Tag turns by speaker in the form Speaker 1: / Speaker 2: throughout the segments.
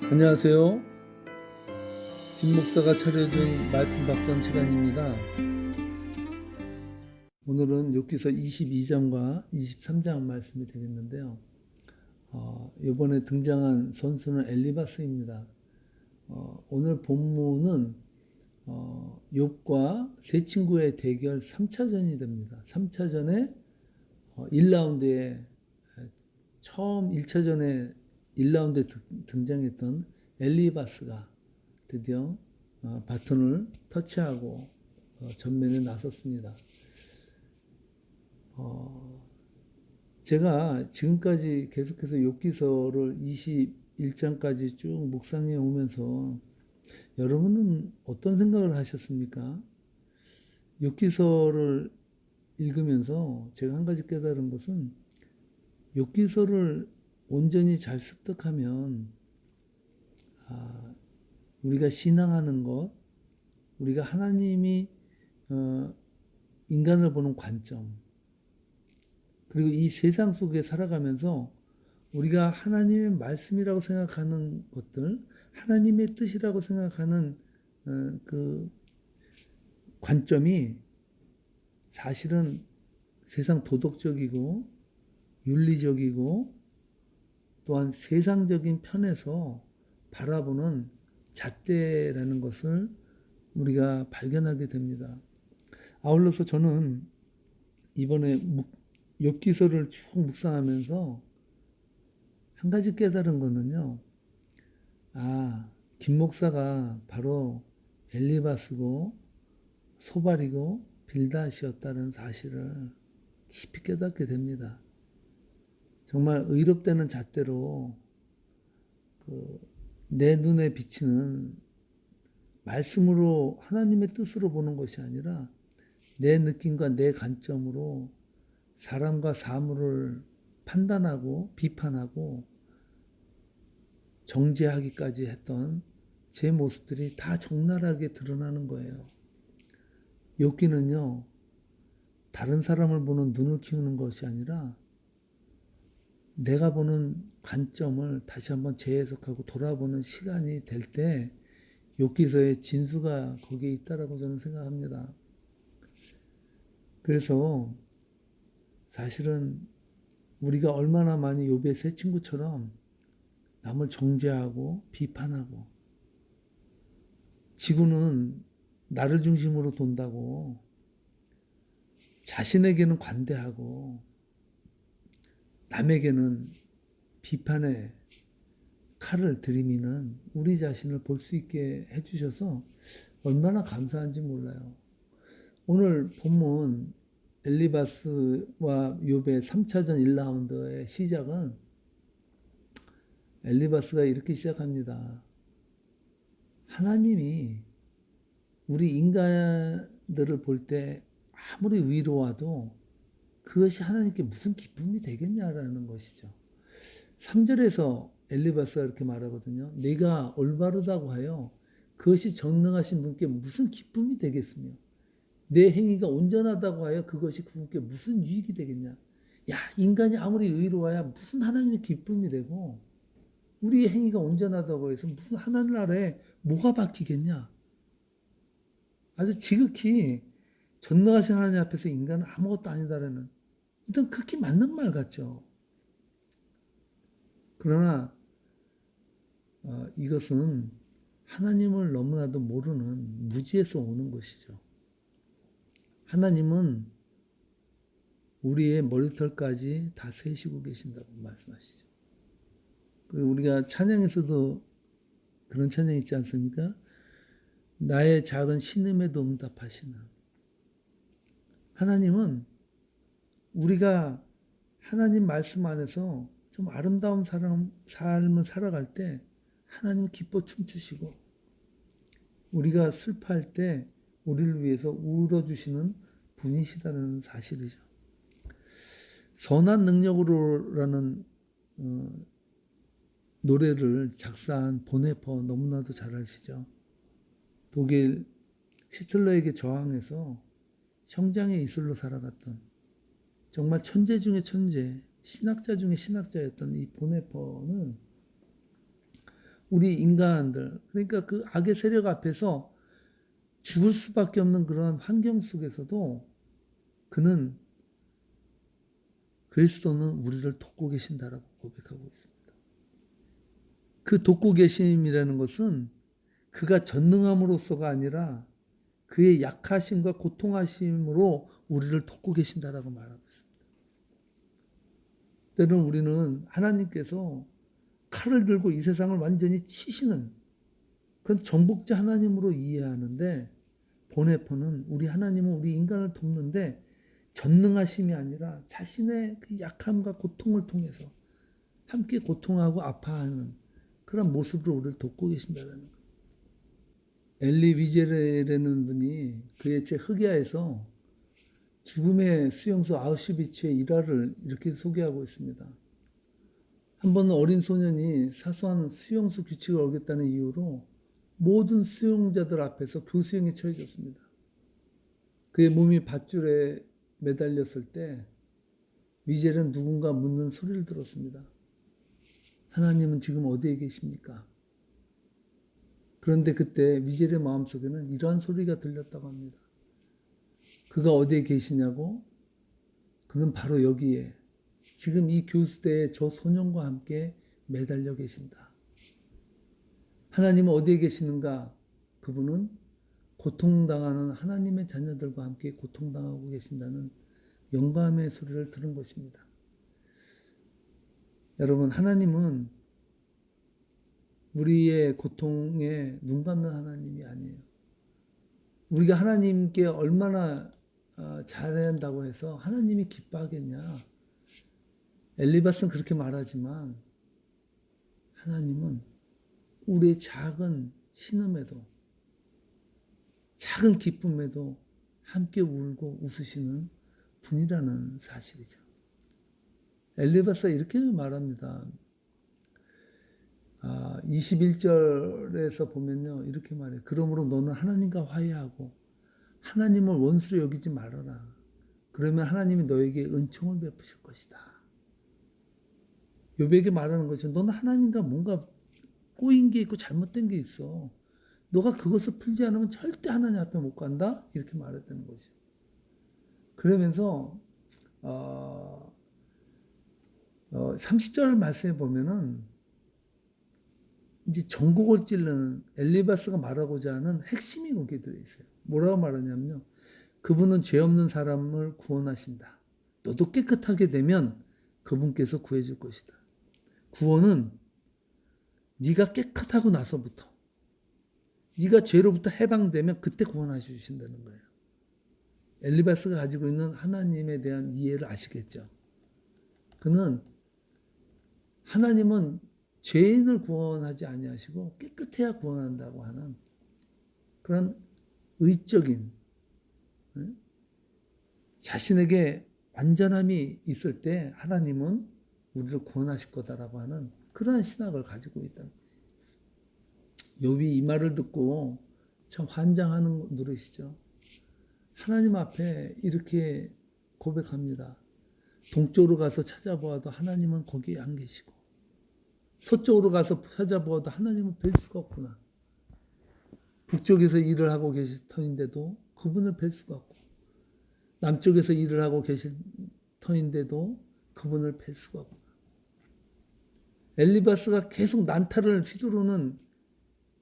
Speaker 1: 안녕하세요. 진 목사가 차려준 말씀 박전 시간입니다. 오늘은 욥기서 22장과 23장 말씀이 되겠는데요. 이번에 등장한 선수는 엘리바스입니다. 오늘 본문은 욥과 세 친구의 대결 3차전이 됩니다. 3차전에 1라운드에 처음 1차전에 1라운드에 등장했던 엘리바스가 드디어 바톤을 터치하고 전면에 나섰습니다. 제가 지금까지 계속해서 욥기서를 21장까지 쭉 묵상해 오면서 여러분은 어떤 생각을 하셨습니까? 욥기서를 읽으면서 제가 한 가지 깨달은 것은 욥기서를 온전히 잘 습득하면 우리가 신앙하는 것, 우리가 하나님이 인간을 보는 관점, 그리고 이 세상 속에 살아가면서 우리가 하나님의 말씀이라고 생각하는 것들, 하나님의 뜻이라고 생각하는 그 관점이 사실은 세상 도덕적이고 윤리적이고 또한 세상적인 편에서 바라보는 잣대라는 것을 우리가 발견하게 됩니다. 아울러서 저는 이번에 욥기서를 쭉 묵상하면서 한 가지 깨달은 거는요. 김 목사가 바로 엘리바스고 소발이고 빌닷이었다는 사실을 깊이 깨닫게 됩니다. 정말 의롭다는 잣대로 내 눈에 비치는 말씀으로 하나님의 뜻으로 보는 것이 아니라 내 느낌과 내 관점으로 사람과 사물을 판단하고 비판하고 정죄하기까지 했던 제 모습들이 다 적나라하게 드러나는 거예요. 욥기는요, 다른 사람을 보는 눈을 키우는 것이 아니라 내가 보는 관점을 다시 한번 재해석하고 돌아보는 시간이 될 때 욥기서의 진수가 거기에 있다라고 저는 생각합니다. 그래서 사실은 우리가 얼마나 많이 욥의 세 친구처럼 남을 정죄하고 비판하고 지구는 나를 중심으로 돈다고 자신에게는 관대하고 남에게는 비판의 칼을 들이미는 우리 자신을 볼 수 있게 해주셔서 얼마나 감사한지 몰라요. 오늘 본문 엘리바스와 욥의 3차전 1라운드의 시작은 엘리바스가 이렇게 시작합니다. 하나님이 우리 인간들을 볼 때 아무리 위로와도 그것이 하나님께 무슨 기쁨이 되겠냐라는 것이죠. 3절에서 엘리바스가 이렇게 말하거든요. 내가 올바르다고 하여 그것이 전능하신 분께 무슨 기쁨이 되겠으며 내 행위가 온전하다고 하여 그것이 그분께 무슨 유익이 되겠냐. 야, 인간이 아무리 의로워야 무슨 하나님의 기쁨이 되고 우리의 행위가 온전하다고 해서 무슨 하나님 나라에 뭐가 바뀌겠냐. 아주 지극히 전능하신 하나님 앞에서 인간은 아무것도 아니다라는 일단 극히 맞는 말 같죠. 그러나 이것은 하나님을 너무나도 모르는 무지에서 오는 것이죠. 하나님은 우리의 머리털까지 다 세시고 계신다고 말씀하시죠. 그리고 우리가 찬양에서도 그런 찬양 있지 않습니까? 나의 작은 신음에도 응답하시는 하나님은 우리가 하나님 말씀 안에서 좀 아름다운 삶을 살아갈 때 하나님 기뻐 춤추시고 우리가 슬퍼할 때 우리를 위해서 울어주시는 분이시다는 사실이죠. 선한 능력으로라는 노래를 작사한 보네퍼 너무나도 잘 아시죠. 독일 히틀러에게 저항해서 형장의 이슬로 살아갔던 정말 천재 중에 천재, 신학자 중에 신학자였던 이 보네퍼는 우리 인간들, 그러니까 그 악의 세력 앞에서 죽을 수밖에 없는 그런 환경 속에서도 그는 그리스도는 우리를 돕고 계신다라고 고백하고 있습니다. 그 돕고 계심이라는 것은 그가 전능함으로써가 아니라 그의 약하심과 고통하심으로 우리를 돕고 계신다라고 말하고 있습니다. 때로는 우리는 하나님께서 칼을 들고 이 세상을 완전히 치시는 그런 정복자 하나님으로 이해하는데, 보네포는 우리 하나님은 우리 인간을 돕는데 전능하심이 아니라 자신의 그 약함과 고통을 통해서 함께 고통하고 아파하는 그런 모습으로 우리를 돕고 계신다는 거예요. 엘리 위제레라는 분이 그의 책 흑야에서 죽음의 수용소 아우슈비츠의 일화를 이렇게 소개하고 있습니다. 한 번은 어린 소년이 사소한 수용소 규칙을 어겼다는 이유로 모든 수용자들 앞에서 교수형에 처해졌습니다. 그의 몸이 밧줄에 매달렸을 때 위젤은 누군가 묻는 소리를 들었습니다. 하나님은 지금 어디에 계십니까? 그런데 그때 위젤의 마음속에는 이러한 소리가 들렸다고 합니다. 그가 어디에 계시냐고? 그는 바로 여기에 지금 이 교수대에 저 소년과 함께 매달려 계신다. 하나님은 어디에 계시는가? 그분은 고통당하는 하나님의 자녀들과 함께 고통당하고 계신다는 영감의 소리를 들은 것입니다. 여러분, 하나님은 우리의 고통에 눈 감는 하나님이 아니에요. 우리가 하나님께 얼마나 잘해야 한다고 해서 하나님이 기뻐하겠냐? 엘리바스는 그렇게 말하지만 하나님은 우리의 작은 신음에도, 작은 기쁨에도 함께 울고 웃으시는 분이라는 사실이죠. 엘리바스가 이렇게 말합니다. 21절에서 보면요, 이렇게 말해요. 그러므로 너는 하나님과 화해하고 하나님을 원수로 여기지 말아라. 그러면 하나님이 너에게 은총을 베푸실 것이다. 욥에게 말하는 것이, 너는 하나님과 뭔가 꼬인 게 있고 잘못된 게 있어. 너가 그것을 풀지 않으면 절대 하나님 앞에 못 간다? 이렇게 말했다는 거죠. 그러면서 30절 말씀에 보면은 이제 전곡을 찌르는 엘리바스가 말하고자 하는 핵심이 거기에 들어있어요. 뭐라고 말하냐면요. 그분은 죄 없는 사람을 구원하신다. 너도 깨끗하게 되면 그분께서 구해줄 것이다. 구원은 네가 깨끗하고 나서부터, 네가 죄로부터 해방되면 그때 구원하셔 주신다는 거예요. 엘리바스가 가지고 있는 하나님에 대한 이해를 아시겠죠? 그는 하나님은 죄인을 구원하지 아니하시고 깨끗해야 구원한다고 하는 그런 의적인, 자신에게 완전함이 있을 때 하나님은 우리를 구원하실 거다라고 하는 그러한 신학을 가지고 있다는 거예요. 욥이 이 말을 듣고 참 환장하는 노릇이죠. 하나님 앞에 이렇게 고백합니다. 동쪽으로 가서 찾아보아도 하나님은 거기에 안 계시고, 서쪽으로 가서 찾아보아도 하나님은 뵐 수가 없구나. 북쪽에서 일을 하고 계실 터인데도 그분을 뵐 수가 없고, 남쪽에서 일을 하고 계실 터인데도 그분을 뵐 수가 없구나. 엘리바스가 계속 난타를 휘두르는,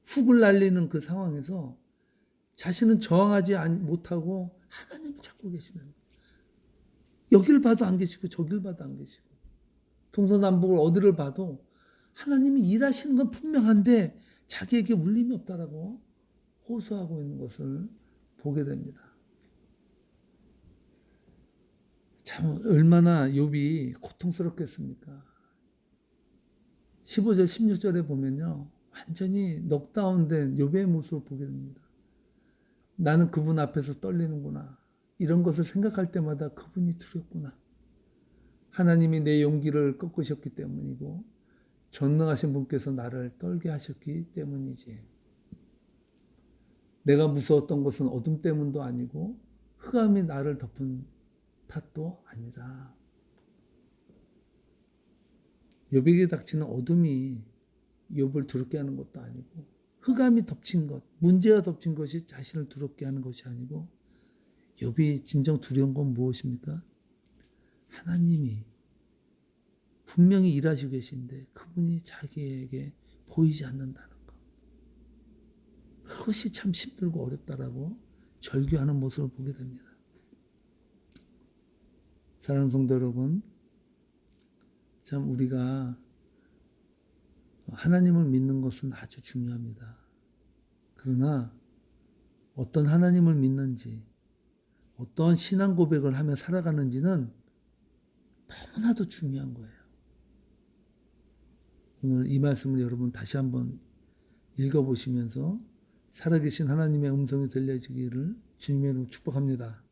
Speaker 1: 훅을 날리는 그 상황에서 자신은 저항하지 못하고 하나님이 찾고 계시는 거예요. 여길 봐도 안 계시고 저길 봐도 안 계시고 동서남북을 어디를 봐도 하나님이 일하시는 건 분명한데 자기에게 울림이 없다라고 호소하고 있는 것을 보게 됩니다. 참 얼마나 욥이 고통스럽겠습니까? 15절 16절에 보면요, 완전히 넉다운된 욥의 모습을 보게 됩니다. 나는 그분 앞에서 떨리는구나. 이런 것을 생각할 때마다 그분이 두렵구나. 하나님이 내 용기를 꺾으셨기 때문이고 전능하신 분께서 나를 떨게 하셨기 때문이지. 내가 무서웠던 것은 어둠 때문도 아니고 흑암이 나를 덮은 탓도 아니라. 욥에게 닥치는 어둠이 욥을 두렵게 하는 것도 아니고, 흑암이 덮친 것, 문제가 덮친 것이 자신을 두렵게 하는 것이 아니고, 욥이 진정 두려운 건 무엇입니까? 하나님이 분명히 일하시고 계신데 그분이 자기에게 보이지 않는다는 것. 그것이 참 힘들고 어렵다라고 절규하는 모습을 보게 됩니다. 사랑하는 성도 여러분, 참 우리가 하나님을 믿는 것은 아주 중요합니다. 그러나 어떤 하나님을 믿는지, 어떤 신앙 고백을 하며 살아가는지는 너무나도 중요한 거예요. 오늘 이 말씀을 여러분 다시 한번 읽어보시면서 살아계신 하나님의 음성이 들려지기를 주님의 이름으로 축복합니다.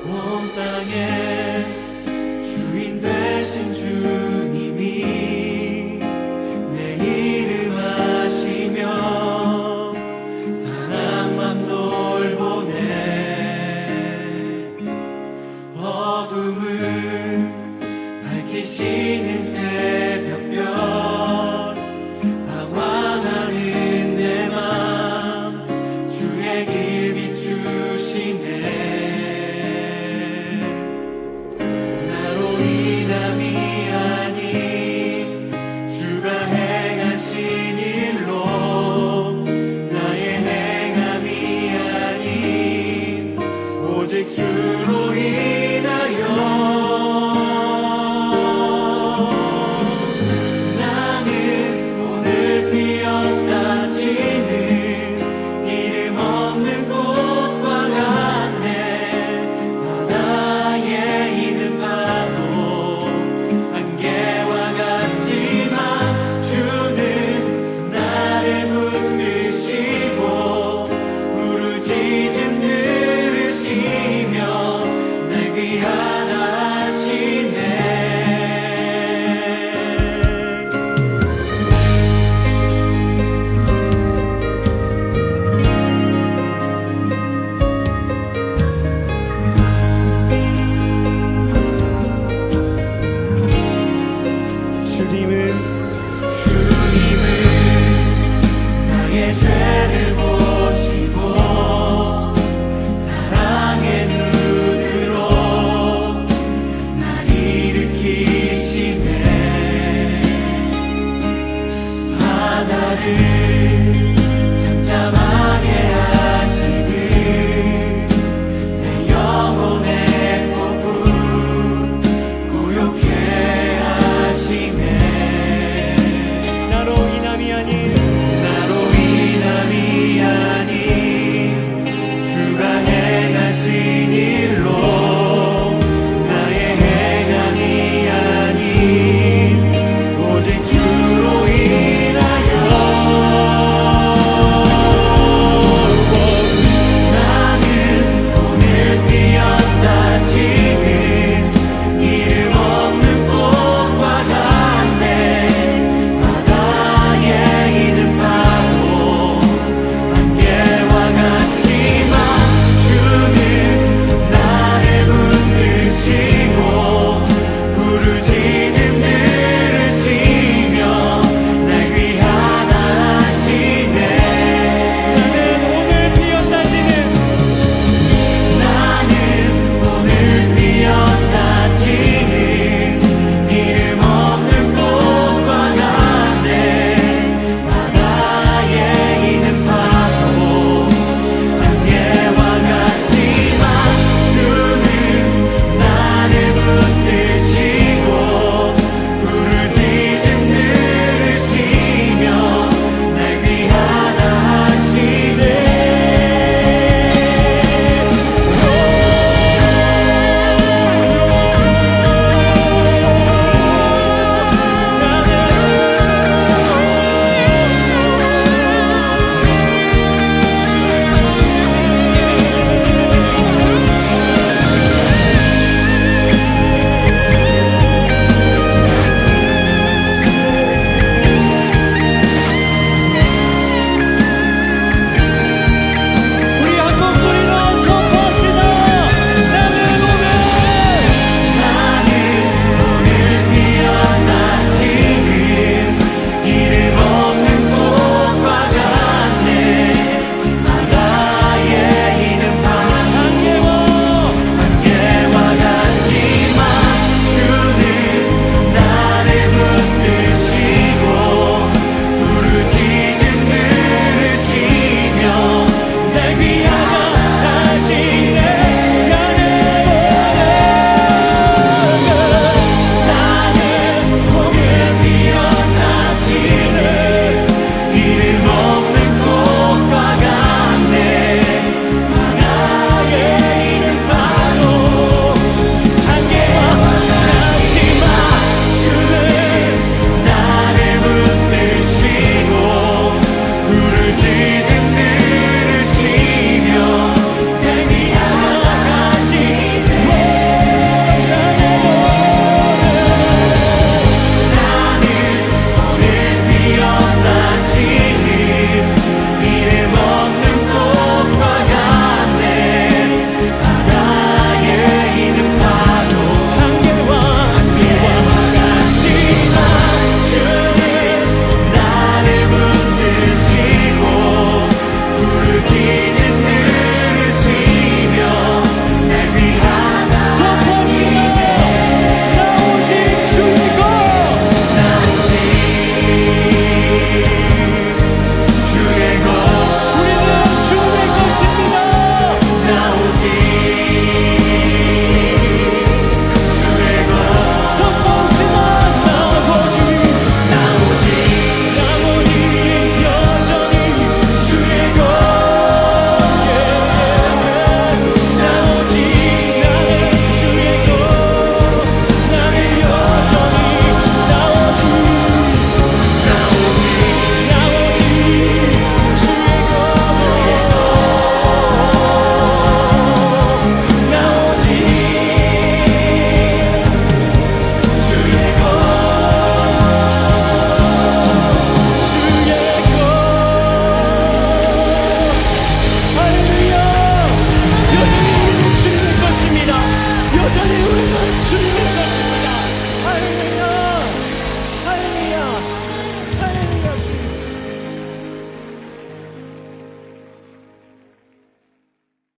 Speaker 2: 온 땅의 주인 되신 주님이 내 이름 아시며 사랑만 돌보네. 어둠을 밝히시는 새벽별, 방황하는 내 맘 주의 길 비추시네. 오직 주로 인하여 나는 오늘 피었다 지는 이름 없는 꽃과 같네. 바다에 있는 파도 안개와 같지만 주는 나를 붙드시고 부르짖음 날 귀하다 하시네. 주님은 나의 죄를 보시고 사랑의 눈으로 날 일으키시네. 바다를